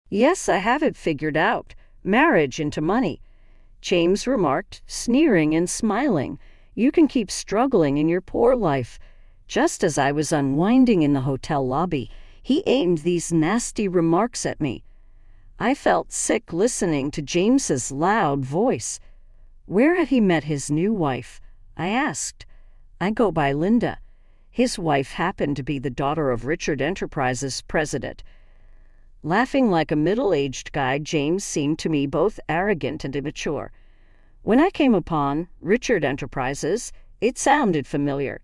Yes, I have it figured out. Marriage into money. James remarked, sneering and smiling. You can keep struggling in your poor life. Just as I was unwinding in the hotel lobby, he aimed these nasty remarks at me. I felt sick listening to James's loud voice. Where had he met his new wife? I asked. I go by Linda. His wife happened to be the daughter of Richard Enterprises' president. Laughing like a middle-aged guy, James seemed to me both arrogant and immature. When I came upon Richard Enterprises, it sounded familiar.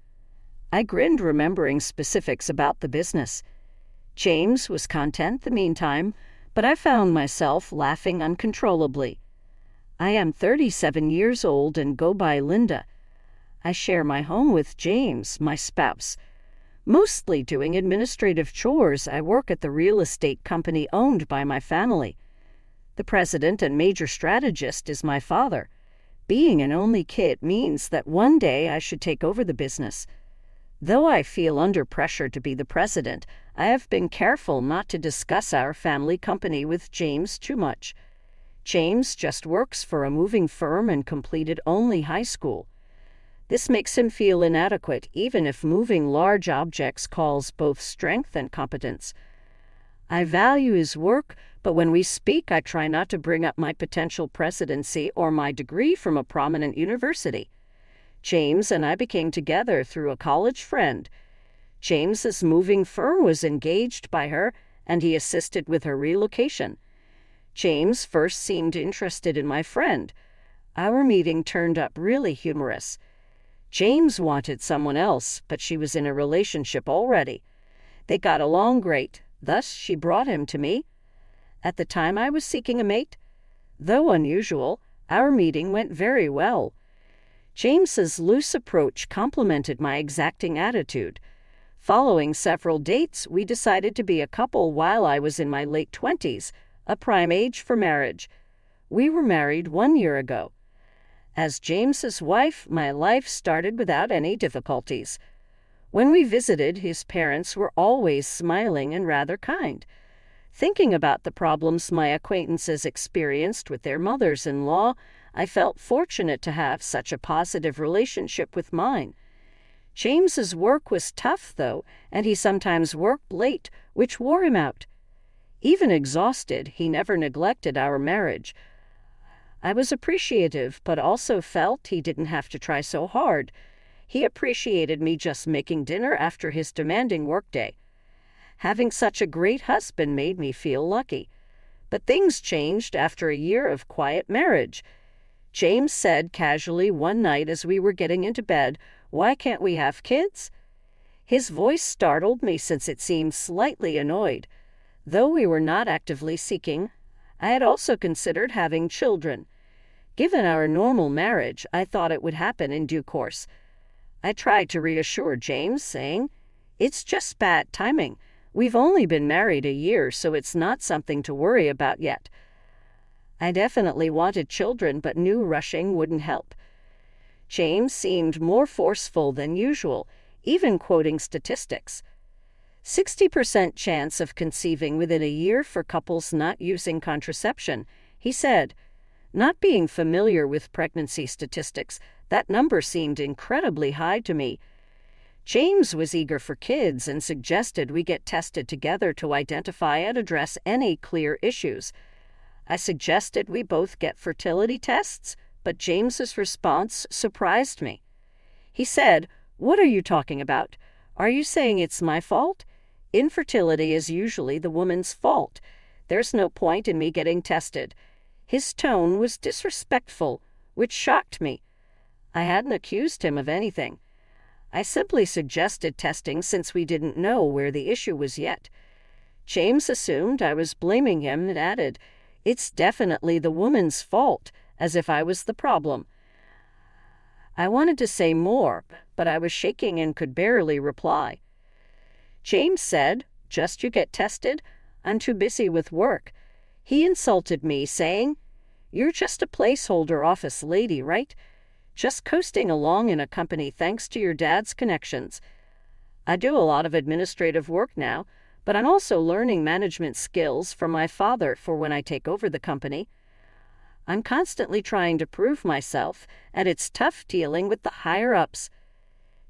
I grinned, remembering specifics about the business. James was content the meantime, but I found myself laughing uncontrollably. I am 37 years old and go by Linda. I share my home with James, my spouse. Mostly doing administrative chores, I work at the real estate company owned by my family. The president and major strategist is my father. Being an only kid means that one day I should take over the business. Though I feel under pressure to be the president, I have been careful not to discuss our family company with James too much. James just works for a moving firm and completed only high school. This makes him feel inadequate, even if moving large objects calls both strength and competence. I value his work, but when we speak, I try not to bring up my potential presidency or my degree from a prominent university. James and I became together through a college friend. James's moving firm was engaged by her, and he assisted with her relocation. James first seemed interested in my friend. Our meeting turned up really humorous. James wanted someone else, but she was in a relationship already. They got along great, thus she brought him to me. At the time I was seeking a mate. Though unusual, our meeting went very well. James's loose approach complemented my exacting attitude. Following several dates, we decided to be a couple while I was in my late 20s, a prime age for marriage. We were married 1 year ago. As James's wife, my life started without any difficulties. When we visited, his parents were always smiling and rather kind. Thinking about the problems my acquaintances experienced with their mothers-in-law, I felt fortunate to have such a positive relationship with mine. James's work was tough, though, and he sometimes worked late, which wore him out. Even exhausted, he never neglected our marriage. I was appreciative, but also felt he didn't have to try so hard. He appreciated me just making dinner after his demanding workday. Having such a great husband made me feel lucky. But things changed after a year of quiet marriage. James said casually one night as we were getting into bed, "Why can't we have kids?" His voice startled me since it seemed slightly annoyed. Though we were not actively seeking, I had also considered having children. Given our normal marriage, I thought it would happen in due course. I tried to reassure James, saying, "It's just bad timing. We've only been married a year, so it's not something to worry about yet." I definitely wanted children, but knew rushing wouldn't help. James seemed more forceful than usual, even quoting statistics. 60% chance of conceiving within a year for couples not using contraception, he said. Not being familiar with pregnancy statistics, that number seemed incredibly high to me. James was eager for kids and suggested we get tested together to identify and address any clear issues. I suggested we both get fertility tests, but James's response surprised me. He said, "What are you talking about? Are you saying it's my fault? Infertility is usually the woman's fault. There's no point in me getting tested." His tone was disrespectful, which shocked me. I hadn't accused him of anything. I simply suggested testing since we didn't know where the issue was yet. James assumed I was blaming him and added, "It's definitely the woman's fault," as if I was the problem. I wanted to say more, but I was shaking and could barely reply. James said, "Just you get tested. I'm too busy with work." He insulted me, saying, "You're just a placeholder office lady, right? Just coasting along in a company thanks to your dad's connections." I do a lot of administrative work now, but I'm also learning management skills from my father for when I take over the company. I'm constantly trying to prove myself, and it's tough dealing with the higher-ups.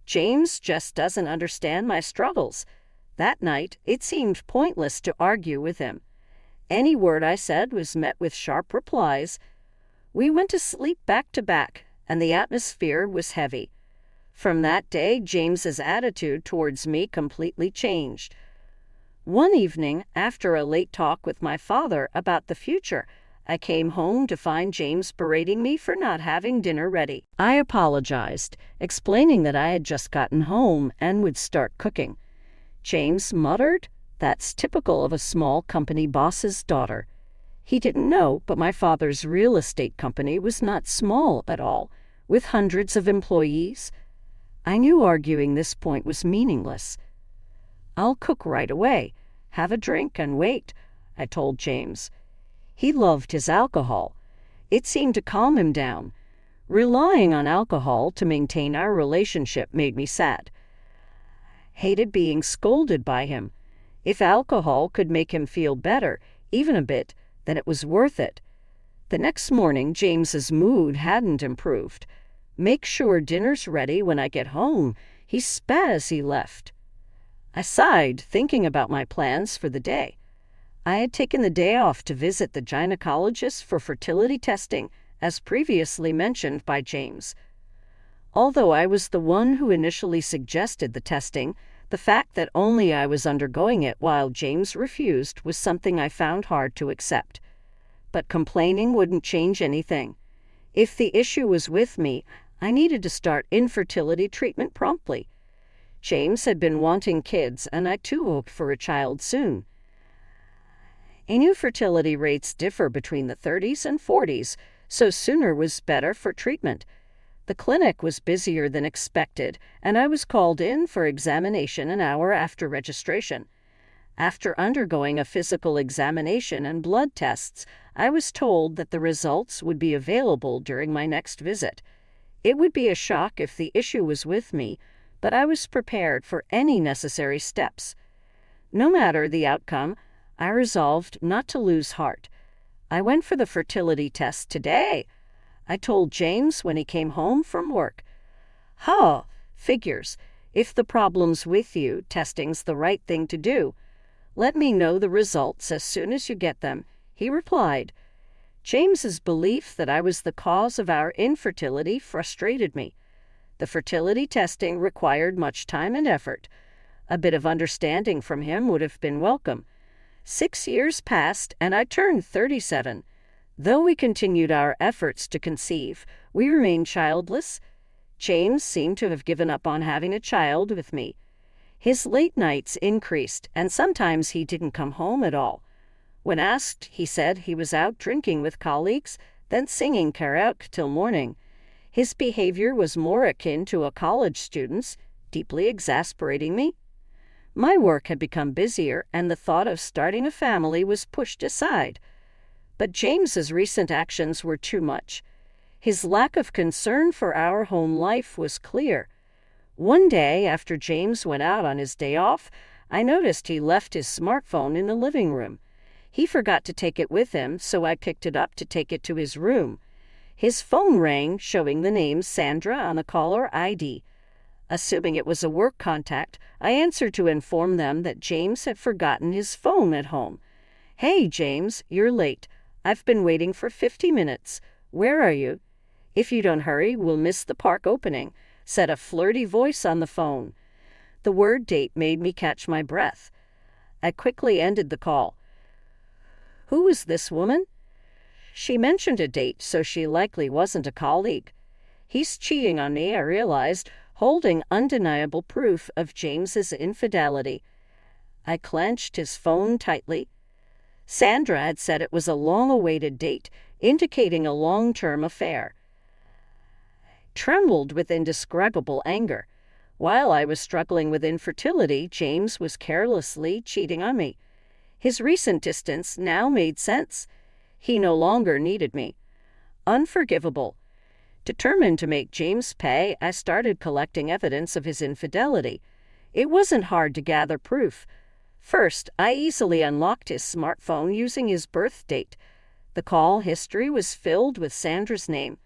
James just doesn't understand my struggles. That night, it seemed pointless to argue with him. Any word I said was met with sharp replies. We went to sleep back to back, and the atmosphere was heavy. From that day, James's attitude towards me completely changed. One evening, after a late talk with my father about the future, I came home to find James berating me for not having dinner ready. I apologized, explaining that I had just gotten home and would start cooking. James muttered, "That's typical of a small company boss's daughter." He didn't know, but my father's real estate company was not small at all, with hundreds of employees. I knew arguing this point was meaningless. "I'll cook right away. Have a drink and wait," I told James. He loved his alcohol. It seemed to calm him down. Relying on alcohol to maintain our relationship made me sad. Hated being scolded by him. If alcohol could make him feel better, even a bit, then it was worth it. The next morning, James's mood hadn't improved. "Make sure dinner's ready when I get home," he spat as he left. I sighed, thinking about my plans for the day. I had taken the day off to visit the gynecologist for fertility testing, as previously mentioned by James. Although I was the one who initially suggested the testing, the fact that only I was undergoing it while James refused was something I found hard to accept. But complaining wouldn't change anything. If the issue was with me, I needed to start infertility treatment promptly. James had been wanting kids, and I too hoped for a child soon. I knew fertility rates differ between the 30s and 40s, so sooner was better for treatment. The clinic was busier than expected, and I was called in for examination an hour after registration. After undergoing a physical examination and blood tests, I was told that the results would be available during my next visit. It would be a shock if the issue was with me, but I was prepared for any necessary steps. No matter the outcome, I resolved not to lose heart. I went for the fertility test today, I told James when he came home from work. Figures. If the problem's with you, testing's the right thing to do. Let me know the results as soon as you get them, he replied. James's belief that I was the cause of our infertility frustrated me. The fertility testing required much time and effort. A bit of understanding from him would have been welcome. 6 years passed, and I turned 37. Though we continued our efforts to conceive, we remained childless. James seemed to have given up on having a child with me. His late nights increased, and sometimes he didn't come home at all. When asked, he said he was out drinking with colleagues, then singing karaoke till morning. His behavior was more akin to a college student's, deeply exasperating me. My work had become busier, and the thought of starting a family was pushed aside. But James's recent actions were too much. His lack of concern for our home life was clear. One day, after James went out on his day off, I noticed he left his smartphone in the living room. He forgot to take it with him, so I picked it up to take it to his room. His phone rang, showing the name Sandra on the caller ID. Assuming it was a work contact, I answered to inform them that James had forgotten his phone at home. "Hey, James, you're late. I've been waiting for 50 minutes. Where are you? If you don't hurry, we'll miss the park opening," said a flirty voice on the phone. The word date made me catch my breath. I quickly ended the call. Who was this woman? She mentioned a date, so she likely wasn't a colleague. He's cheating on me, I realized, holding undeniable proof of James's infidelity. I clenched his phone tightly. Sandra had said it was a long-awaited date, indicating a long-term affair. Trembled with indescribable anger. While I was struggling with infertility, James was carelessly cheating on me. His recent distance now made sense. He no longer needed me. Unforgivable. Determined to make James pay, I started collecting evidence of his infidelity. It wasn't hard to gather proof. First, I easily unlocked his smartphone using his birth date. The call history was filled with Sandra's name.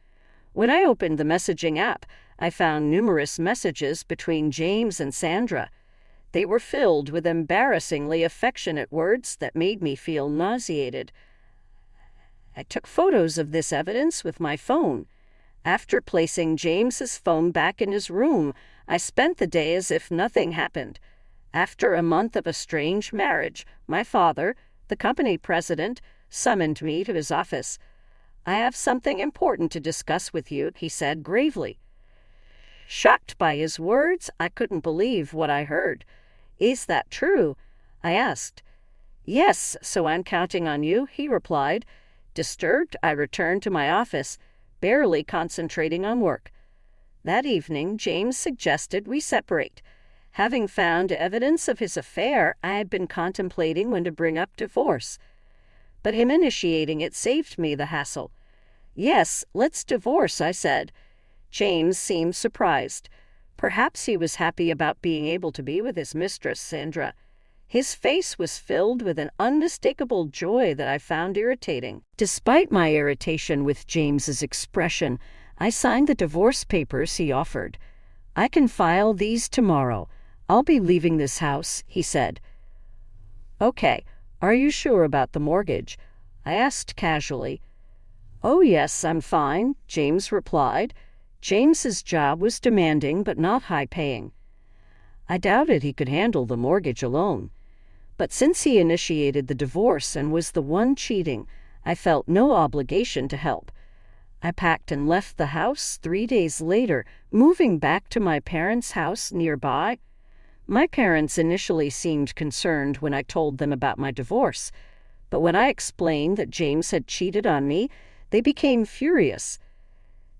When I opened the messaging app, I found numerous messages between James and Sandra. They were filled with embarrassingly affectionate words that made me feel nauseated. I took photos of this evidence with my phone. After placing James's phone back in his room, I spent the day as if nothing happened. After a month of a strange marriage, my father, the company president, summoned me to his office. "I have something important to discuss with you," he said gravely. Shocked by his words, I couldn't believe what I heard. "Is that true?" I asked. "Yes, so I'm counting on you," he replied. Disturbed, I returned to my office, barely concentrating on work. That evening, James suggested we separate. Having found evidence of his affair, I had been contemplating when to bring up divorce. But him initiating it saved me the hassle. "Yes, let's divorce," I said. James seemed surprised. Perhaps he was happy about being able to be with his mistress, Sandra. His face was filled with an unmistakable joy that I found irritating. Despite my irritation with James's expression, I signed the divorce papers he offered. "I can file these tomorrow. I'll be leaving this house," he said. "Okay, are you sure about the mortgage?" I asked casually. "Oh yes, I'm fine," James replied. James's job was demanding but not high-paying. I doubted he could handle the mortgage alone. But since he initiated the divorce and was the one cheating, I felt no obligation to help. I packed and left the house 3 days later, moving back to my parents' house nearby. My parents initially seemed concerned when I told them about my divorce, but when I explained that James had cheated on me, they became furious.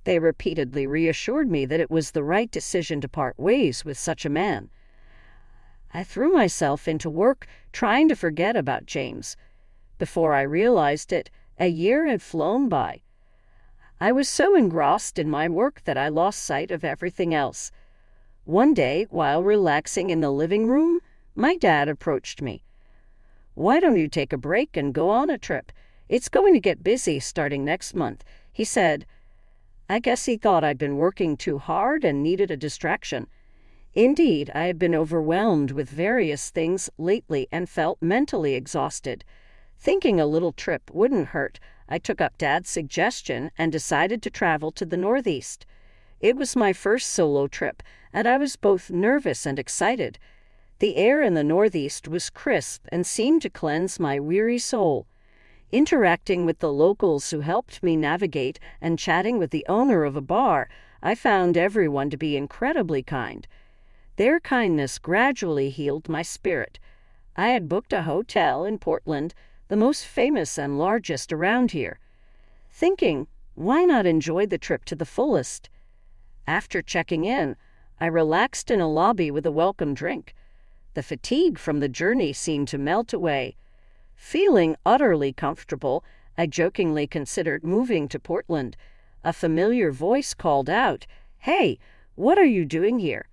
They repeatedly reassured me that it was the right decision to part ways with such a man. I threw myself into work, trying to forget about James. Before I realized it, a year had flown by. I was so engrossed in my work that I lost sight of everything else. One day, while relaxing in the living room, my dad approached me. "Why don't you take a break and go on a trip? It's going to get busy starting next month," he said. I guess he thought I'd been working too hard and needed a distraction. Indeed, I had been overwhelmed with various things lately and felt mentally exhausted. Thinking a little trip wouldn't hurt, I took up Dad's suggestion and decided to travel to the Northeast. It was my first solo trip, and I was both nervous and excited. The air in the Northeast was crisp and seemed to cleanse my weary soul. Interacting with the locals who helped me navigate and chatting with the owner of a bar, I found everyone to be incredibly kind. Their kindness gradually healed my spirit. I had booked a hotel in Portland, the most famous and largest around here. Thinking, why not enjoy the trip to the fullest? After checking in, I relaxed in a lobby with a welcome drink. The fatigue from the journey seemed to melt away. Feeling utterly comfortable, I jokingly considered moving to Portland. A familiar voice called out, "Hey, what are you doing here?"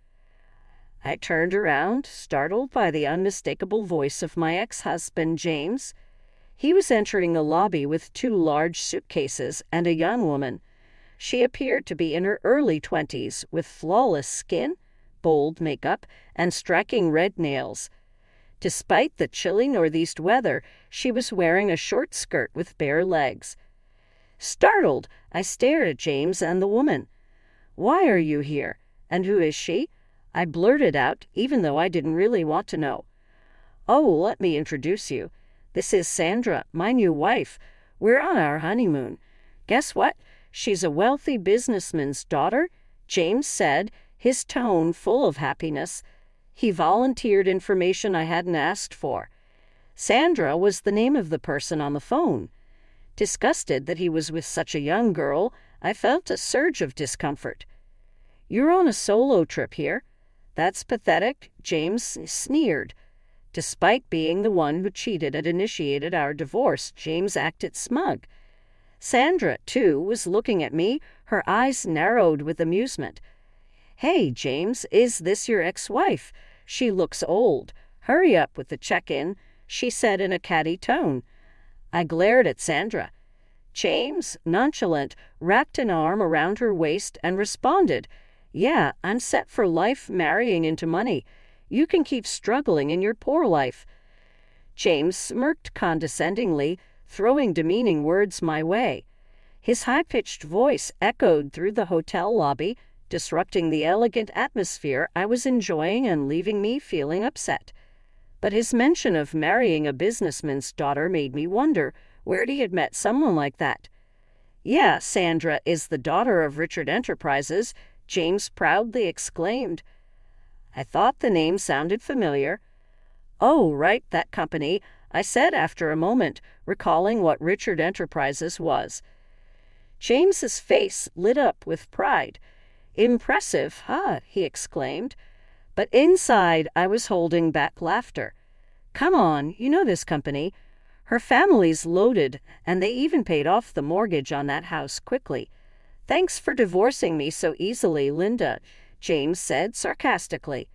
I turned around, startled by the unmistakable voice of my ex-husband, James. He was entering the lobby with 2 large suitcases and a young woman. She appeared to be in her early 20s, with flawless skin, bold makeup, and striking red nails. Despite the chilly northeast weather, she was wearing a short skirt with bare legs. Startled, I stared at James and the woman. "Why are you here? And who is she?" I blurted out, even though I didn't really want to know. "Oh, let me introduce you. This is Sandra, my new wife. We're on our honeymoon. Guess what? She's a wealthy businessman's daughter," James said, his tone full of happiness. He volunteered information I hadn't asked for. Sandra was the name of the person on the phone. Disgusted that he was with such a young girl, I felt a surge of discomfort. "You're on a solo trip here." "That's pathetic," James sneered. Despite being the one who cheated and initiated our divorce, James acted smug. Sandra, too, was looking at me, her eyes narrowed with amusement. "Hey, James, is this your ex-wife? She looks old. "Hurry up with the check-in," she said in a catty tone. I glared at Sandra. James, nonchalant, wrapped an arm around her waist and responded, "Yeah, I'm set for life, marrying into money. You can keep struggling in your poor life." James smirked condescendingly, throwing demeaning words my way. His high-pitched voice echoed through the hotel lobby, disrupting the elegant atmosphere I was enjoying and leaving me feeling upset. But his mention of marrying a businessman's daughter made me wonder where he had met someone like that. "Yeah, Sandra is the daughter of Richard Enterprises," James proudly exclaimed. I thought the name sounded familiar. "Oh, right, that company," I said after a moment, recalling what Richard Enterprises was. James's face lit up with pride. "Impressive, huh?" he exclaimed. But inside, I was holding back laughter. "Come on, you know this company. Her family's loaded, and they even paid off the mortgage on that house quickly. Thanks for divorcing me so easily, Linda," James said sarcastically.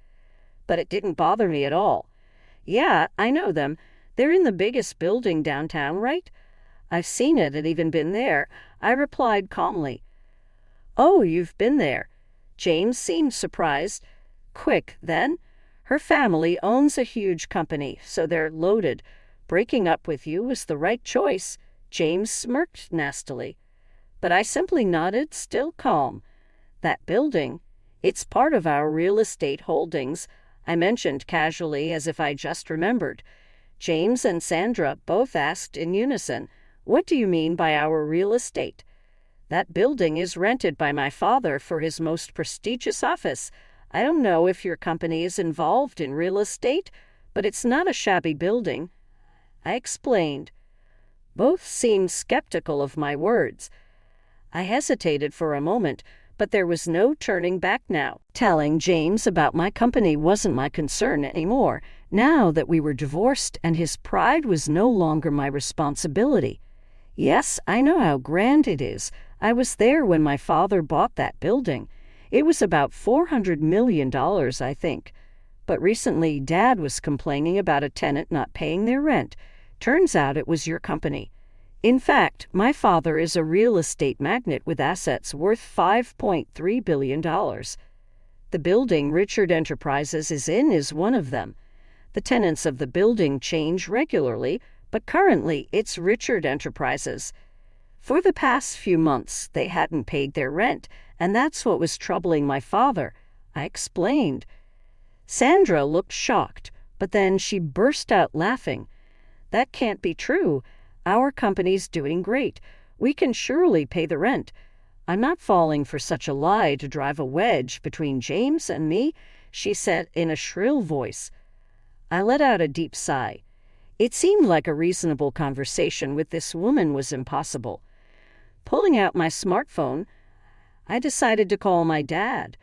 But it didn't bother me at all. "Yeah, I know them. They're in the biggest building downtown, right?" "I've seen it and even been there," I replied calmly. "Oh, you've been there?" James seemed surprised. "Quick, then. Her family owns a huge company, so they're loaded. Breaking up with you was the right choice." James smirked nastily. But I simply nodded, still calm. "That building, it's part of our real estate holdings," I mentioned casually as if I just remembered. James and Sandra both asked in unison, "What do you mean by our real estate?" "That building is rented by my father for his most prestigious office. I don't know if your company is involved in real estate, but it's not a shabby building," I explained. Both seemed skeptical of my words. I hesitated for a moment, but there was no turning back now. Telling James about my company wasn't my concern anymore, now that we were divorced and his pride was no longer my responsibility. "Yes, I know how grand it is. I was there when my father bought that building. It was about $400 million, I think. But recently, Dad was complaining about a tenant not paying their rent. Turns out it was your company. In fact, my father is a real estate magnate with assets worth $5.3 billion. The building Richard Enterprises is in is one of them. The tenants of the building change regularly, but currently it's Richard Enterprises. For the past few months, they hadn't paid their rent, and that's what was troubling my father," I explained. Sandra looked shocked, but then she burst out laughing. "That can't be true. Our company's doing great. We can surely pay the rent. I'm not falling for such a lie to drive a wedge between James and me," she said in a shrill voice. I let out a deep sigh. It seemed like a reasonable conversation with this woman was impossible. Pulling out my smartphone, I decided to call my dad.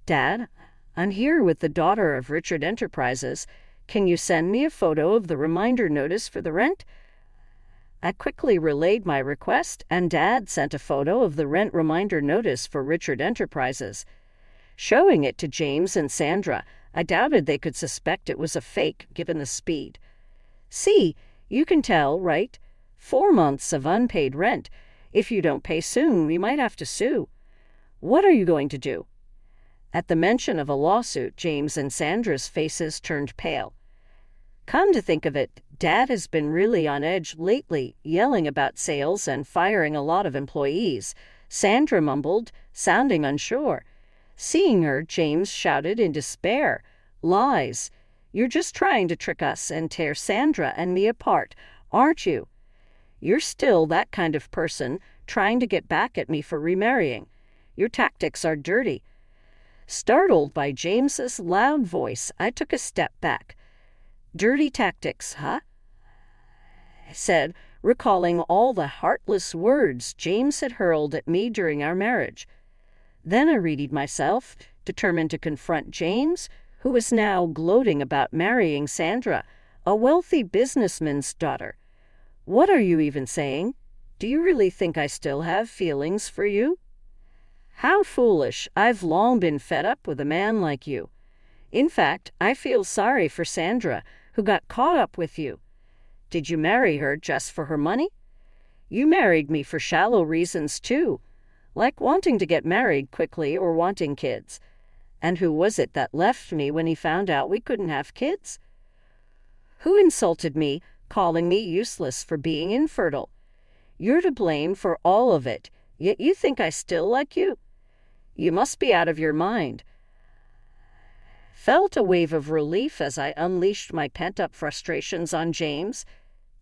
"Dad, I'm here with the daughter of Richard Enterprises. Can you send me a photo of the reminder notice for the rent?" I quickly relayed my request, and Dad sent a photo of the rent reminder notice for Richard Enterprises. Showing it to James and Sandra, I doubted they could suspect it was a fake, given the speed. "See, you can tell, right? 4 months of unpaid rent. If you don't pay soon, we might have to sue." "What are you going to do?" At the mention of a lawsuit, James and Sandra's faces turned pale. "Come to think of it, Dad has been really on edge lately, yelling about sales and firing a lot of employees," Sandra mumbled, sounding unsure. Seeing her, James shouted in despair, "Lies! You're just trying to trick us and tear Sandra and me apart, aren't you? You're still that kind of person, trying to get back at me for remarrying. Your tactics are dirty." Startled by James's loud voice, I took a step back. "Dirty tactics, huh?" I said, recalling all the heartless words James had hurled at me during our marriage. Then I readied myself, determined to confront James, who was now gloating about marrying Sandra, a wealthy businessman's daughter. "What are you even saying? Do you really think I still have feelings for you?" "How foolish. I've long been fed up with a man like you. In fact, I feel sorry for Sandra, who got caught up with you. Did you marry her just for her money? You married me for shallow reasons, too, like wanting to get married quickly or wanting kids. And who was it that left me when he found out we couldn't have kids? Who insulted me, calling me useless for being infertile? You're to blame for all of it, yet you think I still like you? You must be out of your mind. Felt a wave of relief as I unleashed my pent-up frustrations on James.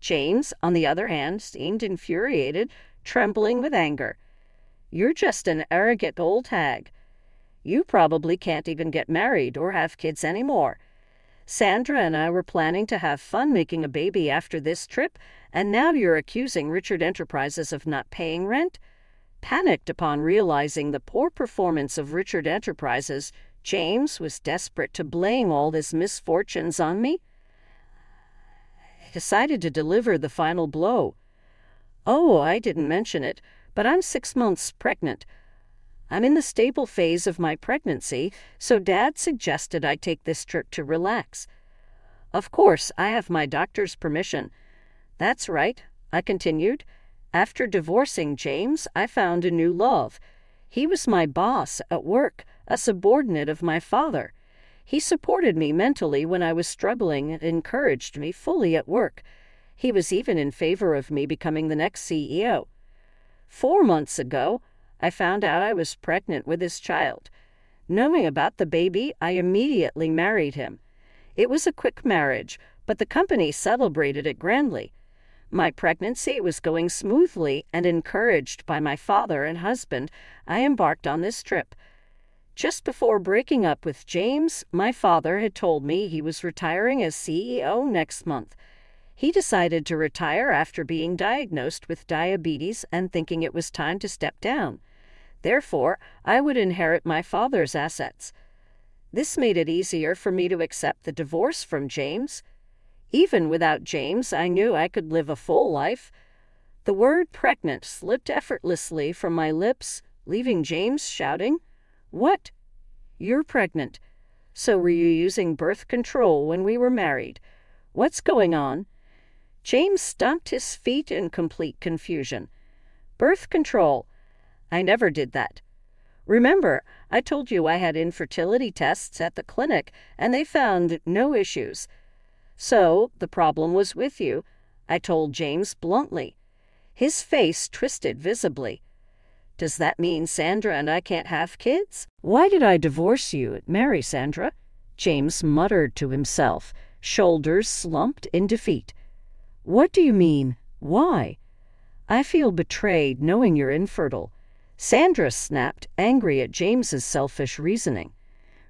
James, on the other hand, seemed infuriated, trembling with anger. You're just an arrogant old hag. You probably can't even get married or have kids anymore. Sandra and I were planning to have fun making a baby after this trip, and now you're accusing Richard Enterprises of not paying rent? Panicked upon realizing the poor performance of Richard Enterprises, James was desperate to blame all his misfortunes on me. I decided to deliver the final blow. Oh, I didn't mention it, but I'm 6 months pregnant. I'm in the stable phase of my pregnancy, so Dad suggested I take this trip to relax. Of course, I have my doctor's permission. That's right, I continued. After divorcing James, I found a new love. He was my boss at work, a subordinate of my father. He supported me mentally when I was struggling and encouraged me fully at work. He was even in favor of me becoming the next CEO. 4 months ago, I found out I was pregnant with his child. Knowing about the baby, I immediately married him. It was a quick marriage, but the company celebrated it grandly. My pregnancy was going smoothly, and encouraged by my father and husband, I embarked on this trip. Just before breaking up with James, my father had told me he was retiring as CEO next month. He decided to retire after being diagnosed with diabetes and thinking it was time to step down. Therefore, I would inherit my father's assets. This made it easier for me to accept the divorce from James. Even without James, I knew I could live a full life. The word pregnant slipped effortlessly from my lips, leaving James shouting, "What? You're pregnant. So were you using birth control when we were married? What's going on?" James stomped his feet in complete confusion. "Birth control? I never did that. Remember, I told you I had infertility tests at the clinic, and they found no issues. So, the problem was with you," I told James bluntly. His face twisted visibly. "Does that mean Sandra and I can't have kids? Why did I divorce you and marry Sandra?" James muttered to himself, shoulders slumped in defeat. "What do you mean? Why?" "I feel betrayed knowing you're infertile." Sandra snapped, angry at James's selfish reasoning.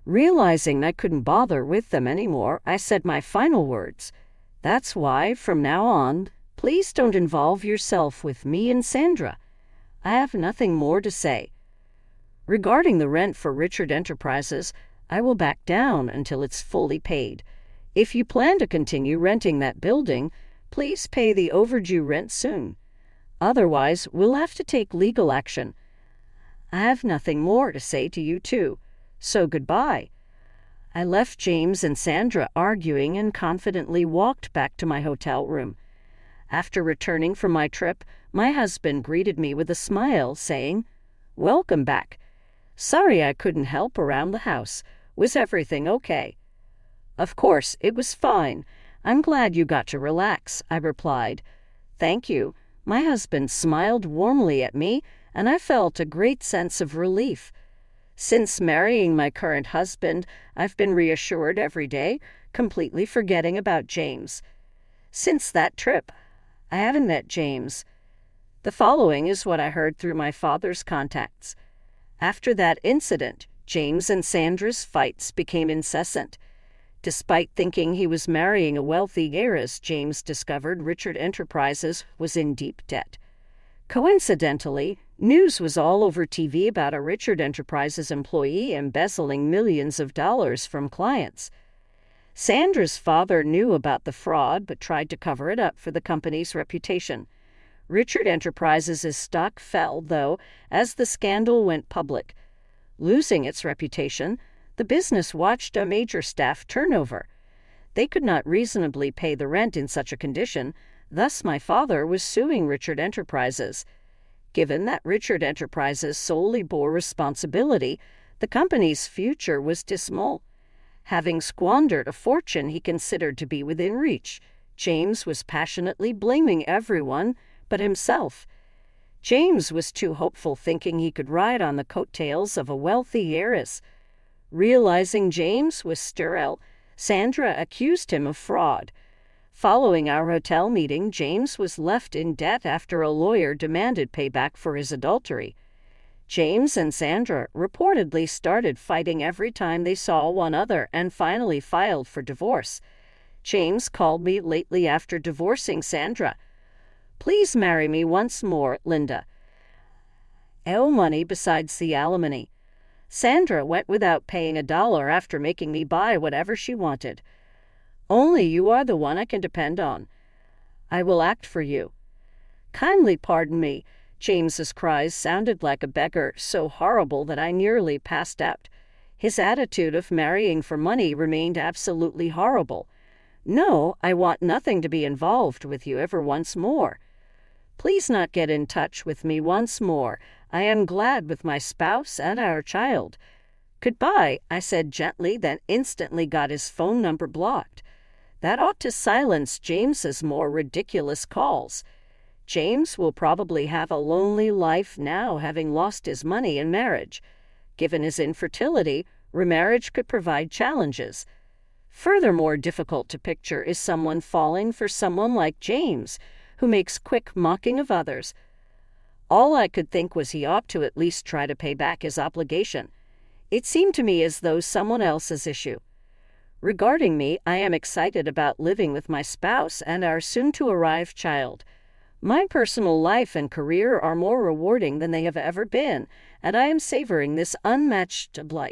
Realizing I couldn't bother with them anymore, I said my final words. "That's why, from now on, please don't involve yourself with me and Sandra. I have nothing more to say. Regarding the rent for Richard Enterprises, I will back down until it's fully paid. If you plan to continue renting that building, please pay the overdue rent soon. Otherwise, we'll have to take legal action. I have nothing more to say to you two, so goodbye." I left James and Sandra arguing and confidently walked back to my hotel room. After returning from my trip, my husband greeted me with a smile, saying, "Welcome back. Sorry I couldn't help around the house. Was everything okay?" "Of course, it was fine. I'm glad you got to relax," I replied. "Thank you." My husband smiled warmly at me, and I felt a great sense of relief. Since marrying my current husband, I've been reassured every day, completely forgetting about James. Since that trip, I haven't met James. The following is what I heard through my father's contacts. After that incident, James and Sandra's fights became incessant. Despite thinking he was marrying a wealthy heiress, James discovered Richard Enterprises was in deep debt. Coincidentally, news was all over TV about a Richard Enterprises employee embezzling millions of dollars from clients. Sandra's father knew about the fraud but tried to cover it up for the company's reputation. Richard Enterprises' stock fell, though, as the scandal went public. Losing its reputation, The business watched a major staff turnover. They could not reasonably pay the rent in such a condition, thus my father was suing Richard Enterprises. Given that Richard Enterprises solely bore responsibility, the company's future was dismal. Having squandered a fortune he considered to be within reach, James was passionately blaming everyone but himself. James was too hopeful, thinking he could ride on the coattails of a wealthy heiress. Realizing James was sterile, Sandra accused him of fraud. Following our hotel meeting, James was left in debt after a lawyer demanded payback for his adultery. James and Sandra reportedly started fighting every time they saw one another and finally filed for divorce. James called me lately after divorcing Sandra. "Please marry me once more, Linda. I owe money besides the alimony. Sandra went without paying $1 after making me buy whatever she wanted. Only you are the one I can depend on. I will act for you. Kindly pardon me." James's cries sounded like a beggar, so horrible that I nearly passed out. His attitude of marrying for money remained absolutely horrible. "No, I want nothing to be involved with you ever once more. Please not get in touch with me once more. I am glad with my spouse and our child. Goodbye," I said gently, then instantly got his phone number blocked. That ought to silence James's more ridiculous calls. James will probably have a lonely life now, having lost his money in marriage. Given his infertility, remarriage could provide challenges. Furthermore difficult to picture is someone falling for someone like James, who makes quick mocking of others. All I could think was he ought to at least try to pay back his obligation. It seemed to me as though someone else's issue. Regarding me, I am excited about living with my spouse and our soon-to-arrive child. My personal life and career are more rewarding than they have ever been, and I am savoring this unmatched delight.